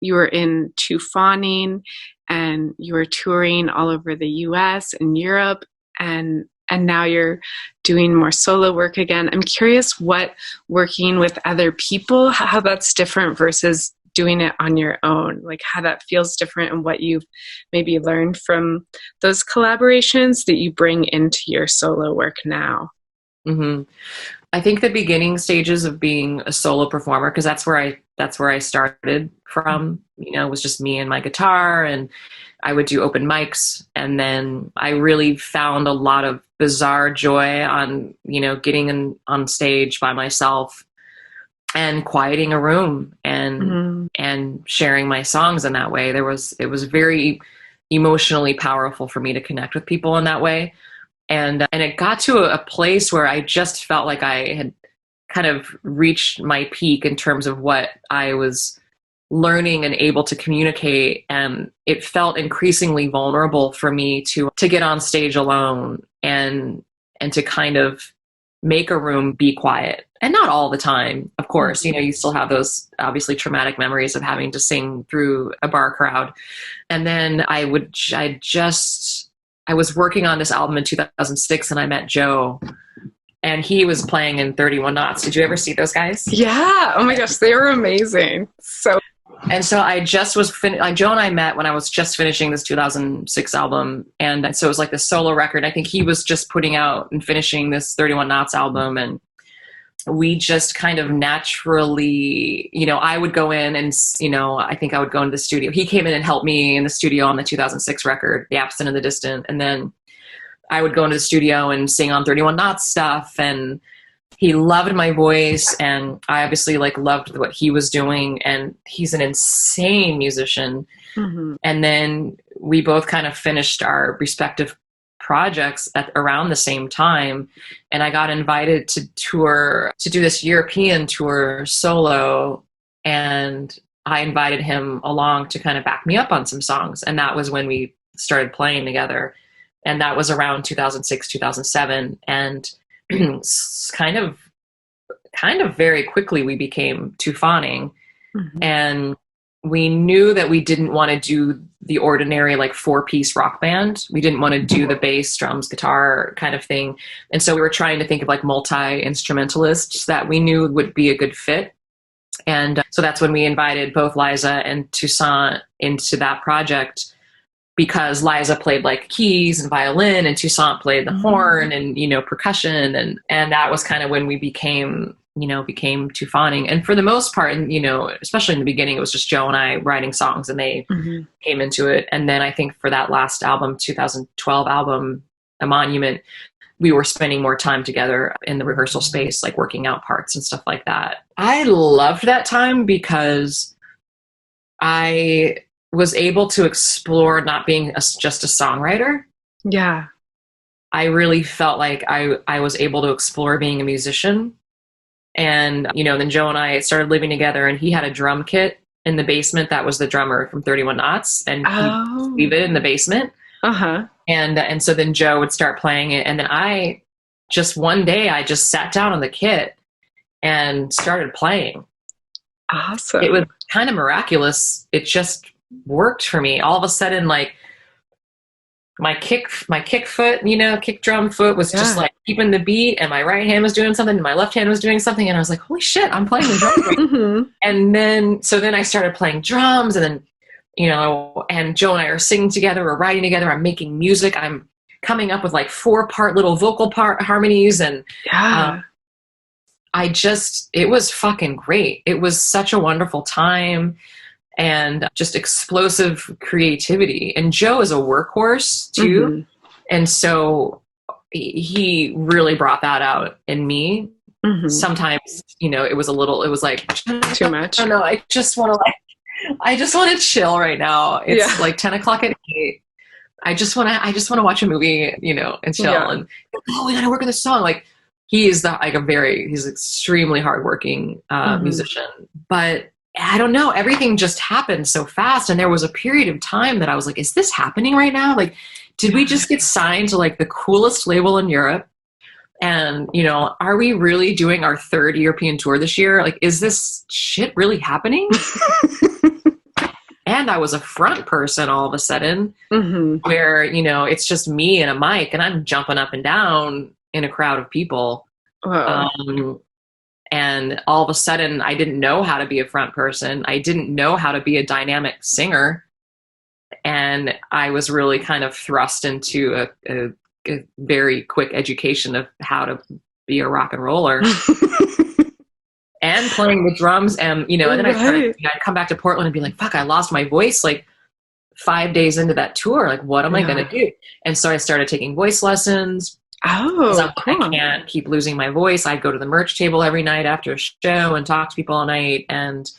you were in Tufawning, and you were touring all over the US and Europe. And and now you're doing more solo work again. I'm curious what working with other people, how that's different versus doing it on your own, like how that feels different and what you've maybe learned from those collaborations that you bring into your solo work now. Mm-hmm. I think the beginning stages of being a solo performer, because that's where I started from, was just me and my guitar, and I would do open mics. And then I really found a lot of bizarre joy on, getting on stage by myself and quieting a room and sharing my songs in that way. It was very emotionally powerful for me to connect with people in that way. And it got to a place where I just felt like I had kind of reached my peak in terms of what I was learning and able to communicate. And it felt increasingly vulnerable for me to get on stage alone and to kind of make a room be quiet. And not all the time, of course. You still have those obviously traumatic memories of having to sing through a bar crowd. And then I was working on this album in 2006, and I met Joe, and he was playing in 31 Knots. Did you ever see those guys? Yeah. Oh my gosh, they were amazing. So I just was Joe and I met when I was just finishing this 2006 album, and so it was like the solo record. I think he was just putting out and finishing this 31 Knots album, and we just kind of naturally, I would go in and, I think I would go into the studio. He came in and helped me in the studio on the 2006 record, The Absent and the Distant. And then I would go into the studio and sing on 31 Knots stuff. And he loved my voice. And I obviously loved what he was doing. And he's an insane musician. Mm-hmm. And then we both kind of finished our respective projects at around the same time, and I got invited to do this European tour solo, and I invited him along to kind of back me up on some songs, and that was when we started playing together, and that was around 2006 2007, and kind of very quickly we became Tufani. Mm-hmm. And we knew that we didn't want to do the ordinary 4-piece rock band. We didn't want to do the bass, drums, guitar kind of thing. And so we were trying to think of multi-instrumentalists that we knew would be a good fit. And so that's when we invited both Liza and Toussaint into that project, because Liza played keys and violin, and Toussaint played the horn and, percussion. And that was kind of when we became Tufani. And for the most part, and, especially in the beginning, it was just Joe and I writing songs, and they came into it. And then I think for that last album, 2012 album, A Monument, we were spending more time together in the rehearsal space, working out parts and stuff like that. I loved that time because I was able to explore not being just a songwriter. Yeah. I really felt like I was able to explore being a musician. And, then Joe and I started living together, and he had a drum kit in the basement. That was the drummer from 31 Knots. And he'd leave it in the basement. Uh-huh. And so then Joe would start playing it. And then one day I just sat down on the kit and started playing. Awesome. It was kind of miraculous. It just worked for me. All of a sudden, my kick foot, kick drum foot was just keeping the beat, and my right hand was doing something and my left hand was doing something. And I was like, holy shit, I'm playing the drums right. Mm-hmm. And then I started playing drums, and then, and Joe and I are singing together, we're writing together, I'm making music. I'm coming up with 4-part little vocal harmonies. And it was fucking great. It was such a wonderful time. And just explosive creativity. And Joe is a workhorse too. Mm-hmm. And so he really brought that out in me. Mm-hmm. Sometimes, it was too much. I don't know. I just want to chill right now. It's 10 o'clock at night. I just want to watch a movie, and chill. Yeah. And we got to work on this song. He's extremely hardworking musician, but I don't know, everything just happened so fast. And there was a period of time that I was like, is this happening right now? Did we just get signed to the coolest label in Europe? And, are we really doing our 3rd European tour this year? Is this shit really happening? And I was a front person all of a sudden, Mm-hmm. where, it's just me and a mic and I'm jumping up and down in a crowd of people. Whoa. And all of a sudden I didn't know how to be a front person. I didn't know how to be a dynamic singer. And I was really kind of thrust into a very quick education of how to be a rock and roller. And playing the drums, and and then I'd come back to Portland and be like, fuck, I lost my voice like 5 days into that tour. Like, what am I going to do? And so I started taking voice lessons. Oh, cool. I can't keep losing my voice. I'd go to the merch table every night after a show and talk to people all night. And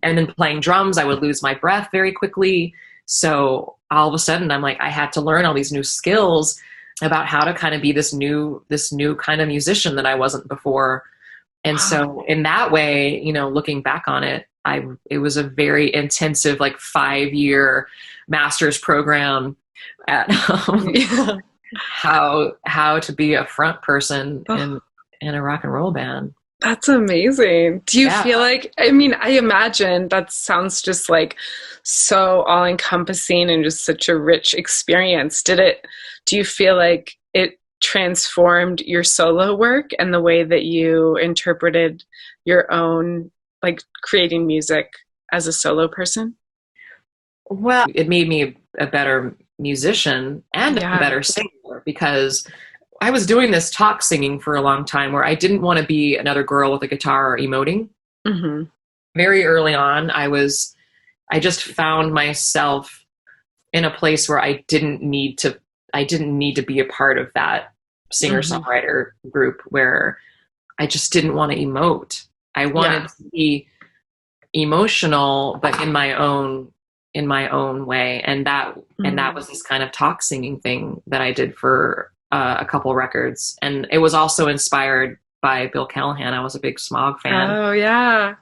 then playing drums, I would lose my breath very quickly. So all of a sudden I'm like, I had to learn all these new skills about how to kind of be this new kind of musician that I wasn't before. And so in that way, looking back on it, it was a very intensive, like 5-year master's program at how to be a front person in a rock and roll band. That's amazing. Do you feel like, I imagine that sounds just like so all encompassing and just such a rich experience. Do you feel like it transformed your solo work and the way that you interpreted your own, like, creating music as a solo person? Well, it made me a better musician and a better singer, because I was doing this talk singing for a long time where I didn't want to be another girl with a guitar emoting. Mm-hmm. Very early on, I just found myself in a place where I didn't need to be a part of that singer-songwriter group, where I just didn't want to emote. I wanted to be emotional, but in my own way. And that was this kind of talk singing thing that I did for a couple records. And it was also inspired by Bill Callahan. I was a big Smog fan. Oh yeah.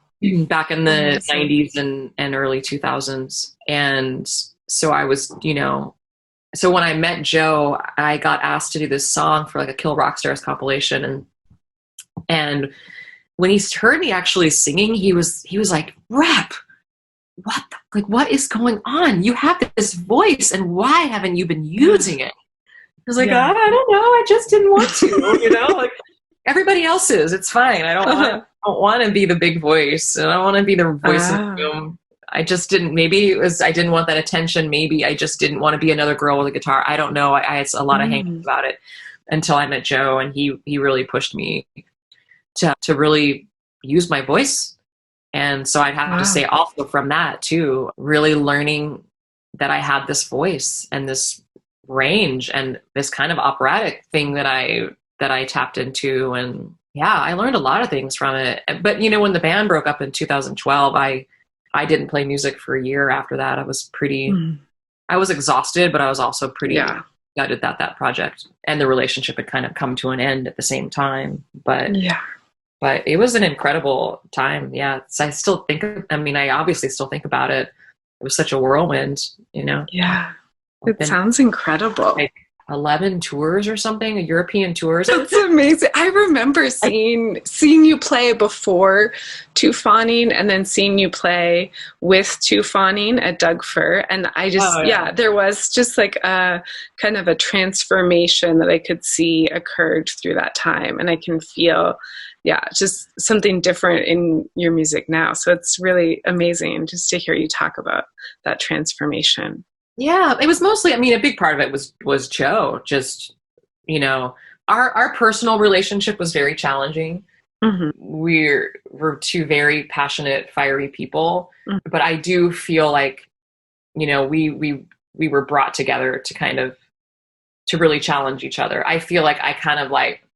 Back in the 90s and early 2000s. And so I was, so when I met Joe, I got asked to do this song for like a Kill Rock Stars compilation. And when he heard me actually singing, he was like, "Rap, what is going on? You have this voice, and why haven't you been using it?" I was like, I don't know. I just didn't want to, like everybody else is. It's fine. I don't want to be the big voice. And I don't want to be the voice of the room. I just didn't. Maybe it was I didn't want that attention. Maybe I just didn't want to be another girl with a guitar. I don't know. I had a lot of hang-ups about it until I met Joe, and he really pushed me to really use my voice. And so I'd have to say also from that too, really learning that I had this voice and this range and this kind of operatic thing that I tapped into. And I learned a lot of things from it. But when the band broke up in 2012, I didn't play music for a year after that. I was I was exhausted, but I was also pretty gutted that project and the relationship had kind of come to an end at the same time. But it was an incredible time. Yeah. So I still I obviously still think about it. It was such a whirlwind, Yeah. It sounds incredible. 11 tours or something, European tours. That's amazing. I remember seeing you play before Two Fawning and then seeing you play with Two Fawning at Doug Fir. And I just, there was just like a kind of a transformation that I could see occurred through that time. And I can feel, just something different in your music now. So it's really amazing just to hear you talk about that transformation. Yeah, it was mostly, a big part of it was Joe. Just, our personal relationship was very challenging. Mm-hmm. We're two very passionate, fiery people, but I do feel like, we were brought together to really challenge each other. I feel like I kind of like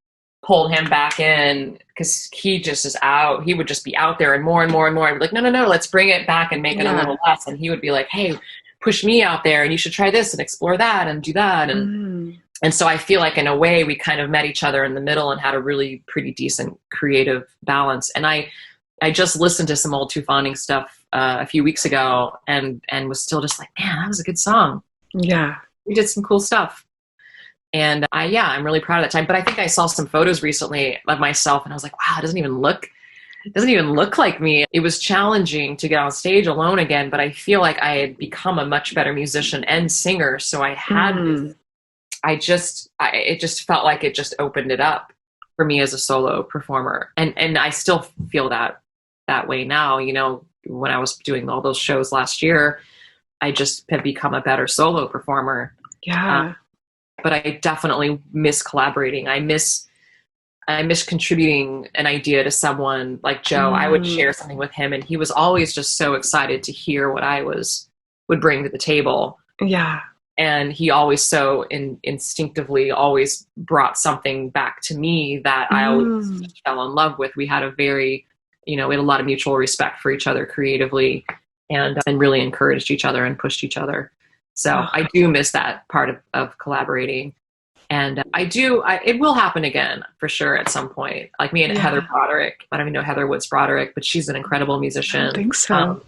pulled him back in because he just is out. He would just be out there and more and more and more. I'd be like, no, let's bring it back and make it a little less. And he would be like, hey, push me out there and you should try this and explore that and do that. And so I feel like in a way we kind of met each other in the middle and had a really pretty decent creative balance. And I just listened to some old Two Fawning stuff a few weeks ago and was still just like, man, that was a good song. Yeah. We did some cool stuff. And I'm really proud of that time. But I think I saw some photos recently of myself and I was like, wow, it doesn't even look doesn't even look like me. It was challenging to get on stage alone again, but I feel like I had become a much better musician and singer. So I had, it just felt like it just opened it up for me as a solo performer. And I still feel that way now. You know, when I was doing all those shows last year, I just have become a better solo performer. Yeah. But I definitely miss collaborating. I miss contributing an idea to someone like Joe. I would share something with him and he was always just so excited to hear what I would bring to the table. Yeah. And he always so instinctively always brought something back to me that I always fell in love with. We had a very, we had a lot of mutual respect for each other creatively and really encouraged each other and pushed each other. So I do miss that part of collaborating. And it will happen again for sure at some point. Like me and Heather Broderick. I don't even know Heather Woods Broderick, but she's an incredible musician. I think so.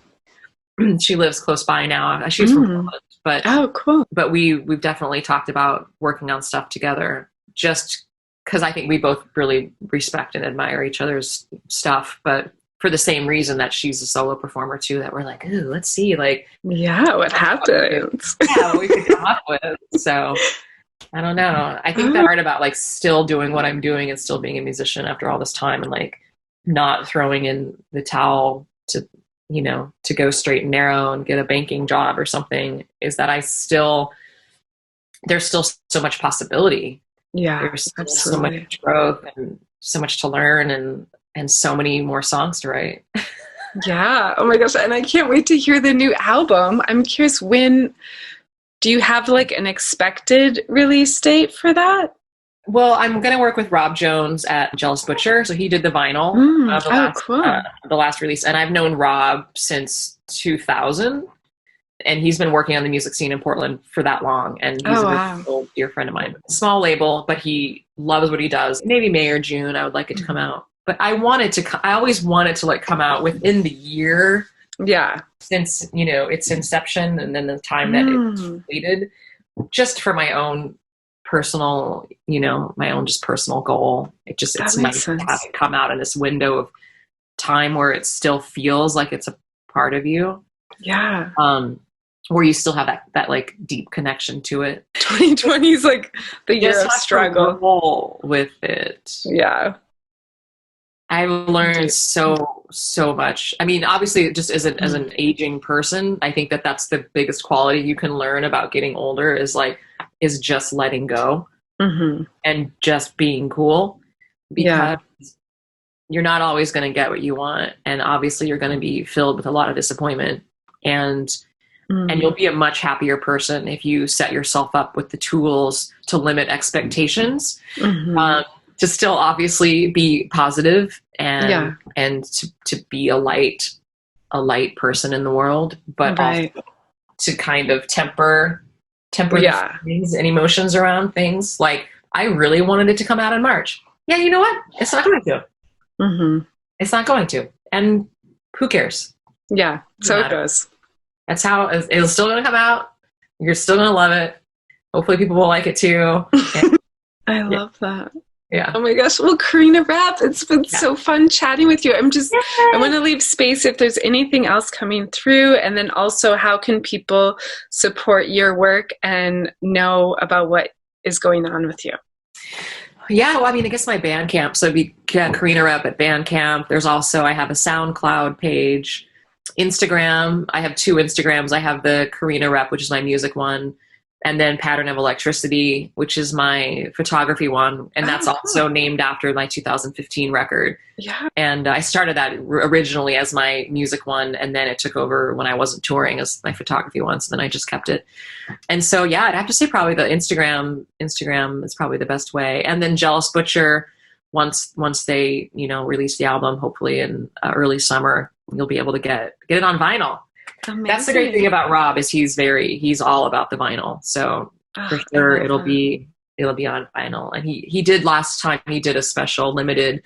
She lives close by now. She's from Portland, but cool. But we've definitely talked about working on stuff together. Just because I think we both really respect and admire each other's stuff, but for the same reason that she's a solo performer too. That we're like, ooh, let's see, like, what happens? What we could come up with. So. I don't know. I think that part about like still doing what I'm doing and still being a musician after all this time and like not throwing in the towel to go straight and narrow and get a banking job or something is that there's still so much possibility. Yeah, there's still so much growth and so much to learn and so many more songs to write. Yeah. Oh my gosh. And I can't wait to hear the new album. I'm curious, do you have like an expected release date for that? Well, I'm going to work with Rob Jones at Jealous Butcher. So he did the vinyl the last release. And I've known Rob since 2000. And he's been working on the music scene in Portland for that long. And he's a really old dear friend of mine. Small label, but he loves what he does. Maybe May or June, I would like it to come out. But I always wanted to like come out within the year. Yeah. Since, its inception and then the time that it was completed, just for my own personal, my own just personal goal. It's nice to have it come out in this window of time where it still feels like it's a part of you. Yeah. Where you still have that like deep connection to it. 2020 is like the year of struggle with it. Yeah. I learned so much. I mean, obviously, just as an aging person, I think that's the biggest quality you can learn about getting older is just letting go and just being cool, because you're not always going to get what you want, and obviously, you're going to be filled with a lot of disappointment, and you'll be a much happier person if you set yourself up with the tools to limit expectations. To still obviously be positive and to be a light person in the world, but also to kind of temper the feelings and emotions around things. Like I really wanted it to come out in March. Yeah, you know what? It's not going to. It's not going to. And who cares? Yeah, so it goes. That's how it's still going to come out. You're still going to love it. Hopefully people will like it too. I love that. Yeah. Oh my gosh. Well, Karina Rapp, it's been so fun chatting with you. I want to leave space if there's anything else coming through. And then also, how can people support your work and know about what is going on with you? Yeah, well, I mean, I guess my Bandcamp. So it'd be Karina Rapp at Bandcamp. There's also, I have a SoundCloud page. Instagram, I have 2 Instagrams. I have the Karina Rapp, which is my music one. And then Pattern of Electricity, which is my photography one. And that's also named after my 2015 record. Yeah. And I started that originally as my music one. And then it took over when I wasn't touring as my photography one. So then I just kept it. And so, yeah, I'd have to say probably the Instagram is probably the best way. And then Jealous Butcher, once they, release the album, hopefully in early summer, you'll be able to get it on vinyl. Amazing. That's the great thing about Rob is he's all about the vinyl. So for sure it'll be on vinyl. And he did last time he did a special limited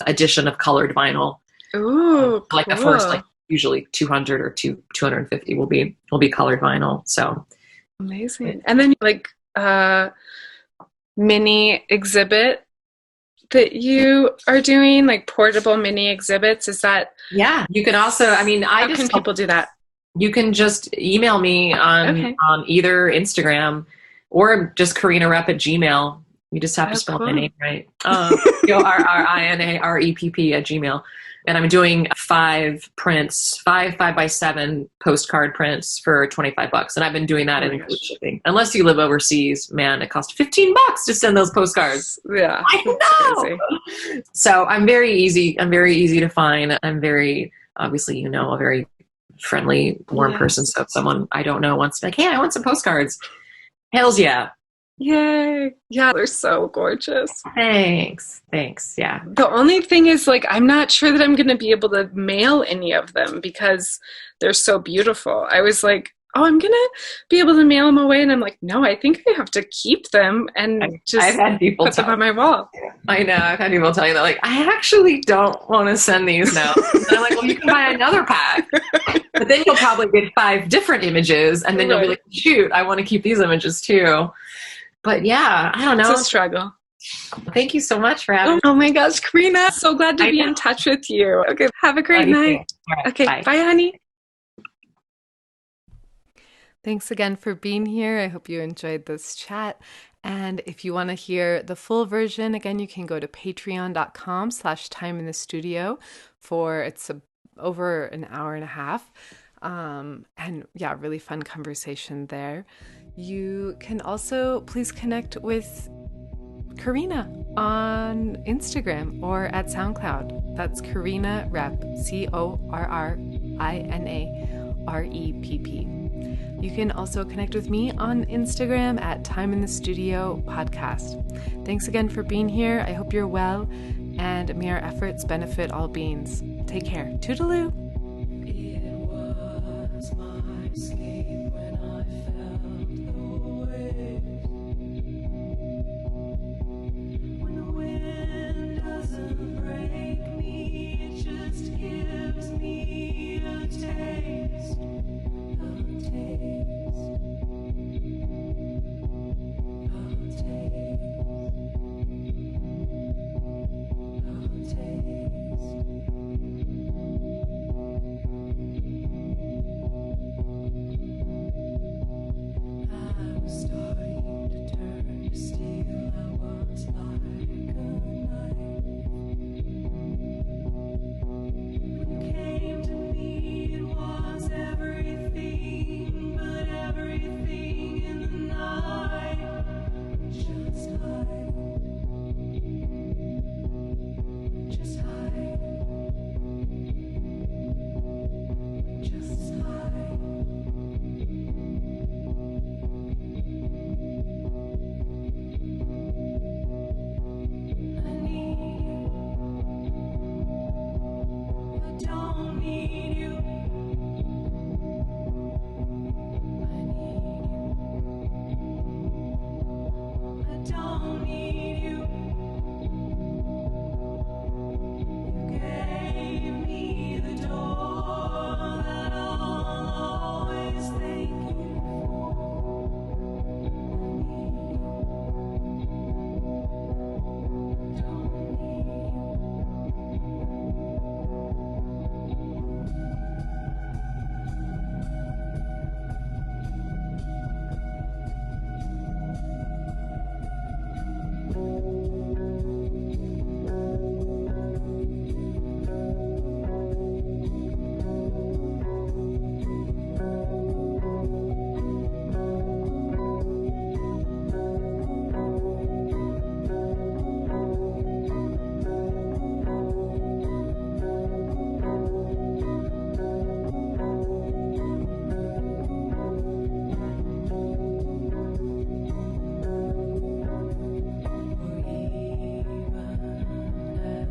edition of colored vinyl. Ooh, like cool. The first usually 200 or 250 will be colored vinyl. So amazing. And then mini exhibit that you are doing, like portable mini exhibits? Is that, Yeah. You can also, I mean, how can people do that? You can just email me on either Instagram or just KarinaRepp@gmail. You just have to spell my name right. RINAREPP@gmail. And I'm doing 5 prints, 5x7 postcard prints for $25. And I've been doing that in shipping. Unless you live overseas, man, it costs $15 to send those postcards. Yeah. I know. So I'm very easy. I'm very easy to find. I'm very, obviously, a very friendly, warm person. So if someone I don't know wants to be like, hey, I want some postcards. Hells yeah. Yay. Yeah, they're so gorgeous. Thanks. Yeah. The only thing is, like, I'm not sure that I'm going to be able to mail any of them because they're so beautiful. I was like, oh, I'm going to be able to mail them away. And I'm like, no, I think I have to keep them and just put them on my wall. I know. I've had people tell you that, like, I actually don't want to send these now. And I'm like, well, you can buy another pack. But then you'll probably get 5 different images. And then you'll be like, shoot, I want to keep these images too. But yeah, I don't know. It's a struggle. Thank you so much for having me. Oh my gosh, Karina. So glad to be in touch with you. Okay, have a great night. Right, okay, bye, honey. Thanks again for being here. I hope you enjoyed this chat. And if you want to hear the full version, again, you can go to patreon.com/timeinthestudio it's over an hour and a half. And yeah, really fun conversation there. You can also please connect with Karina on Instagram or at SoundCloud. That's Karina Repp, CORRINAREPP. You can also connect with me on Instagram at Time in the Studio Podcast. Thanks again for being here. I hope you're well, and may our efforts benefit all beings. Take care. Toodaloo. It was my sleep when I felt the waves. When the wind doesn't break me, it just gives me a taste.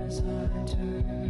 As I turn